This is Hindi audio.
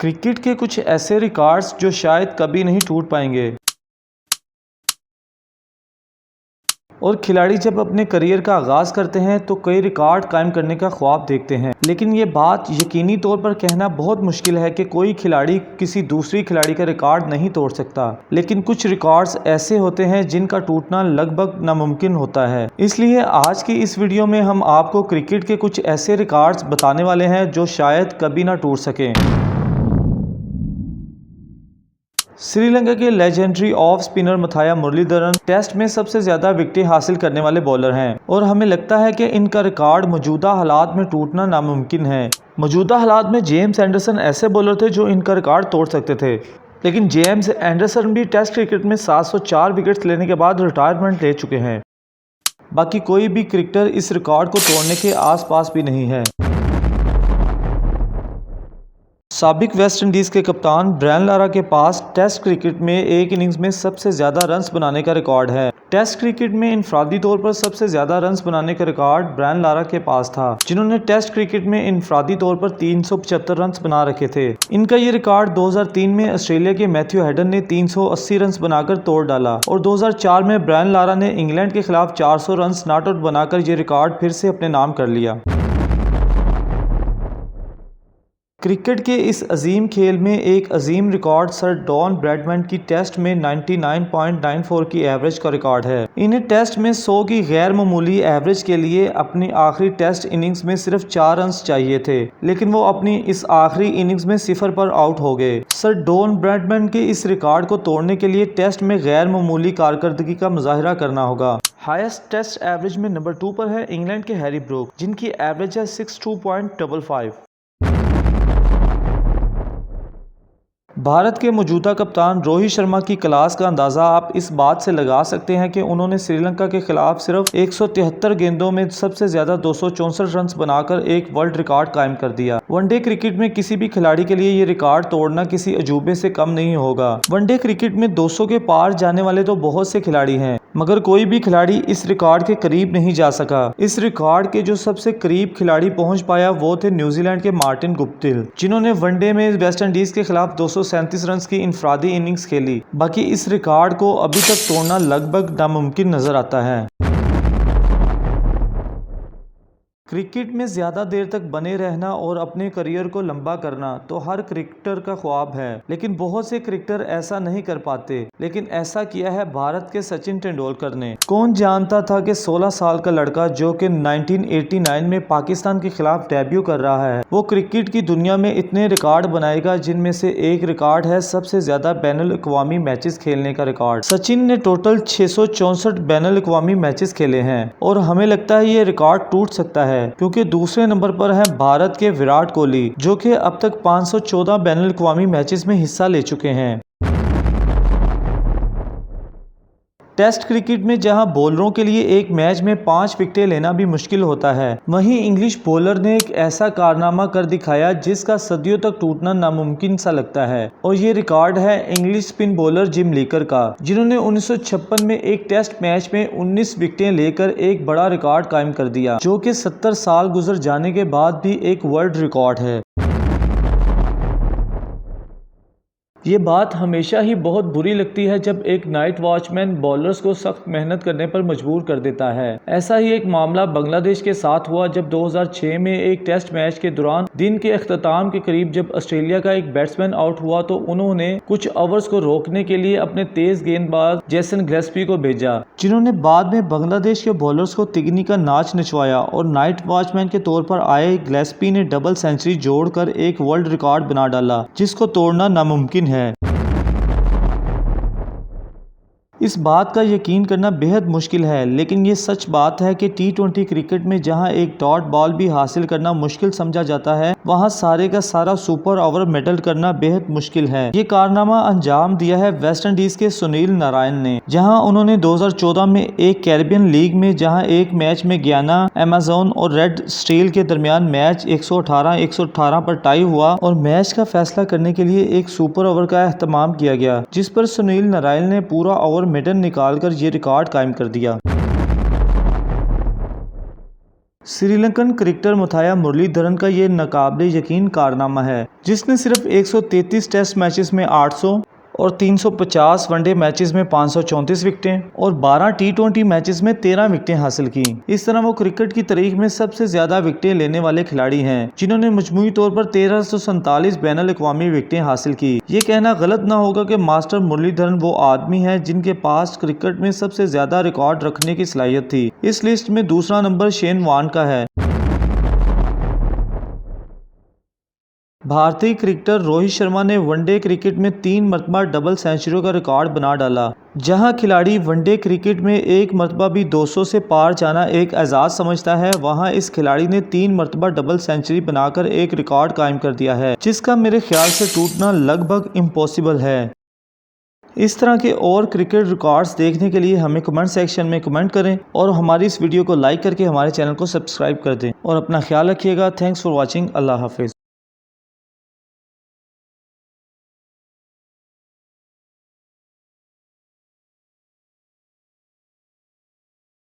क्रिकेट के कुछ ऐसे रिकॉर्ड्स जो शायद कभी नहीं टूट पाएंगे। और खिलाड़ी जब अपने करियर का आगाज़ करते हैं तो कई रिकॉर्ड कायम करने का ख्वाब देखते हैं, लेकिन ये बात यकीनी तौर पर कहना बहुत मुश्किल है कि कोई खिलाड़ी किसी दूसरी खिलाड़ी का रिकॉर्ड नहीं तोड़ सकता। लेकिन कुछ रिकॉर्ड्स ऐसे होते हैं जिनका टूटना लगभग नामुमकिन होता है। इसलिए आज की इस वीडियो में हम आपको क्रिकेट के कुछ ऐसे रिकॉर्ड्स बताने वाले हैं जो शायद कभी ना टूट सकें। श्रीलंका के legendary off spinner मथाया Muraleedharan test में सबसे ज्यादा विकेटें हासिल करने वाले बॉलर हैं और हमें लगता है कि इनका रिकॉर्ड मौजूदा हालात में टूटना नामुमकिन है। मौजूदा हालात में जेम्स एंडरसन ऐसे बॉलर थे जो इनका रिकॉर्ड तोड़ सकते थे, लेकिन जेम्स एंडरसन भी टेस्ट क्रिकेट में 704 विकेट्स लेने के बाद रिटायरमेंट ले चुके हैं। बाकी कोई भी क्रिकेटर इस रिकॉर्ड को तोड़ने के आसपास भी नहीं है। साबिक वेस्ट इंडीज़ के कप्तान ब्रायन लारा के पास टेस्ट क्रिकेट में एक इनिंग्स में सबसे ज़्यादा रन्स बनाने का रिकॉर्ड है। टेस्ट क्रिकेट में इनफरादी तौर पर सबसे ज़्यादा रन्स बनाने का रिकॉर्ड ब्रायन लारा के पास था, जिन्होंने टेस्ट क्रिकेट में इनफरादी तौर पर 375 रन्स बना रखे थे। इनका ये रिकॉर्ड 2003 में ऑस्ट्रेलिया के मैथ्यू हेडन ने 380 रन्स बनाकर तोड़ डाला और 2004 में ब्रायन लारा ने इंग्लैंड के खिलाफ 400 रन्स नॉट आउट बनाकर ये रिकॉर्ड फिर से अपने नाम कर लिया। क्रिकेट के इस अजीम खेल में एक अजीम रिकॉर्ड सर डॉन ब्रैडमैन की टेस्ट में 99.94 की एवरेज का रिकॉर्ड है। इन्हें टेस्ट में 100 की गैर मामूली एवरेज के लिए अपनी आखिरी टेस्ट इनिंग्स में सिर्फ 4 रन्स चाहिए थे, लेकिन वो अपनी इस आखिरी इनिंग्स में 0 पर आउट हो गए। सर डॉन ब्रैडमैन के इस रिकॉर्ड को तोड़ने के लिए टेस्ट में गैर मामूली कारकर्दगी का मुजाहिरा करना होगा। हाईएस्ट टेस्ट एवरेज में नंबर 2 पर है इंग्लैंड के हैरी ब्रूक, जिनकी एवरेज है 62.55। भारत के मौजूदा कप्तान रोहित शर्मा की क्लास का अंदाज़ा आप इस बात से लगा सकते हैं कि उन्होंने श्रीलंका के खिलाफ सिर्फ 173 गेंदों में सबसे ज्यादा 264 रन्स बनाकर एक वर्ल्ड रिकॉर्ड कायम कर दिया। वनडे क्रिकेट में किसी भी खिलाड़ी के लिए ये रिकॉर्ड तोड़ना किसी अजूबे से कम नहीं होगा। वनडे क्रिकेट में 200 के पार जाने वाले तो बहुत से खिलाड़ी हैं, मगर कोई भी खिलाड़ी इस रिकॉर्ड के करीब नहीं जा सका। इस रिकॉर्ड के जो सबसे करीब खिलाड़ी पहुंच पाया वो थे न्यूजीलैंड के मार्टिन गुप्टिल, जिन्होंने वनडे में वेस्ट इंडीज के खिलाफ 237 रन्स की इनफरादी इनिंग्स खेली। बाकी इस रिकॉर्ड को अभी तक तोड़ना लगभग नामुमकिन नजर आता है। क्रिकेट में ज़्यादा देर तक बने रहना और अपने करियर को लंबा करना तो हर क्रिकेटर का ख्वाब है, लेकिन बहुत से क्रिकेटर ऐसा नहीं कर पाते। लेकिन ऐसा किया है भारत के सचिन तेंदुलकर ने। कौन जानता था कि 16 साल का लड़का जो कि 1989 में पाकिस्तान के खिलाफ डेब्यू कर रहा है, वो क्रिकेट की दुनिया में इतने रिकॉर्ड बनाएगा, जिनमें से एक रिकॉर्ड है सबसे ज्यादा बैनुल अक़वामी मैचेस खेलने का रिकॉर्ड। सचिन ने टोटल 664 बैनुल अक़वामी मैचेस खेले हैं और हमें लगता है ये रिकॉर्ड टूट सकता है, क्योंकि दूसरे नंबर पर है भारत के विराट कोहली, जो कि अब तक 514 बैनुल अक़वामी मैचेस में हिस्सा ले चुके हैं। टेस्ट क्रिकेट में जहां बॉलरों के लिए एक मैच में 5 विकेटें लेना भी मुश्किल होता है, वहीं इंग्लिश बॉलर ने एक ऐसा कारनामा कर दिखाया जिसका सदियों तक टूटना नामुमकिन सा लगता है। और ये रिकॉर्ड है English spin bowler gym liquor का, जिन्होंने 1956 में एक टेस्ट मैच में 19 विकेटें लेकर एक बड़ा रिकॉर्ड कायम कर दिया, जो कि 70 साल गुजर जाने के बाद भी एक वर्ल्ड रिकॉर्ड है। ये बात हमेशा ही बहुत बुरी लगती है जब एक नाइट वॉचमैन बॉलर्स को सख्त मेहनत करने पर मजबूर कर देता है। ऐसा ही एक मामला बांग्लादेश के साथ हुआ जब 2006 में एक टेस्ट मैच के दौरान दिन के अख्ताम के करीब जब ऑस्ट्रेलिया का एक बैट्समैन आउट हुआ तो उन्होंने कुछ ओवर्स को रोकने के लिए अपने तेज गेंदबाज जेसन गिलेस्पी को भेजा, जिन्होंने बाद में बांग्लादेश के बॉलर्स को तिगनी का नाच नचवाया और नाइट वॉचमैन के तौर पर आए गिलेस्पी ने डबल सेंचुरी जोड़कर एक वर्ल्ड रिकॉर्ड बना डाला, जिसको तोड़ना नामुमकिन है। इस बात का यकीन करना बेहद मुश्किल है, लेकिन ये सच बात है कि T20 क्रिकेट में जहां एक डॉट बॉल भी हासिल करना मुश्किल समझा जाता है, वहां सारे का सारा सुपर ओवर मेडल करना बेहद मुश्किल है। ये कारनामा अंजाम दिया है वेस्ट इंडीज के सुनील नारायण ने, जहां उन्होंने 2014 में एक कैरिबियन लीग में जहां एक मैच में गियाना, अमेज़न और रेड स्टील के दरमियान मैच 118 पर टाई हुआ और मैच का फैसला करने के लिए एक सुपर ओवर का एहतमाम किया गया, जिस पर सुनील नारायण ने पूरा ओवर मेडल निकालकर ये रिकॉर्ड कायम कर दिया। श्रीलंकन क्रिकेटर मुथाया मुरलीधरन का ये नाकाबिले यकीन कारनामा है, जिसने सिर्फ 133 टेस्ट मैचेस में 800 और 350 वनडे मैचेस में 534 विकेटें और 12 टी20 मैचेस में 13 विकेटें हासिल की। इस तरह वो क्रिकेट की तारीख में सबसे ज्यादा विकेटें लेने वाले खिलाड़ी हैं, जिन्होंने मजमूई तौर पर 1347 बैनुल-अक़वामी विकेटें हासिल की। ये कहना गलत ना होगा कि मास्टर मुरलीधरन वो आदमी है जिनके पास क्रिकेट में सबसे ज्यादा रिकॉर्ड रखने की सलाहियत थी। इस लिस्ट में दूसरा नंबर शेन वॉर्न का है। भारतीय क्रिकेटर रोहित शर्मा ने वनडे क्रिकेट में 3 मरतबा डबल सेंचुरी का रिकॉर्ड बना डाला। जहां खिलाड़ी वनडे क्रिकेट में एक मरतबा भी 200 से पार जाना एक एजाज़ समझता है, वहां इस खिलाड़ी ने 3 मरतबा डबल सेंचुरी बनाकर एक रिकॉर्ड कायम कर दिया है, जिसका मेरे ख्याल से टूटना लगभग इम्पॉसिबल है। इस तरह के और क्रिकेट रिकॉर्ड्स देखने के लिए हमें कमेंट सेक्शन में कमेंट करें और हमारी इस वीडियो को लाइक करके हमारे चैनल को सब्सक्राइब कर दें और अपना ख्याल रखिएगा। Thanks for watching. अल्लाह हाफिज़।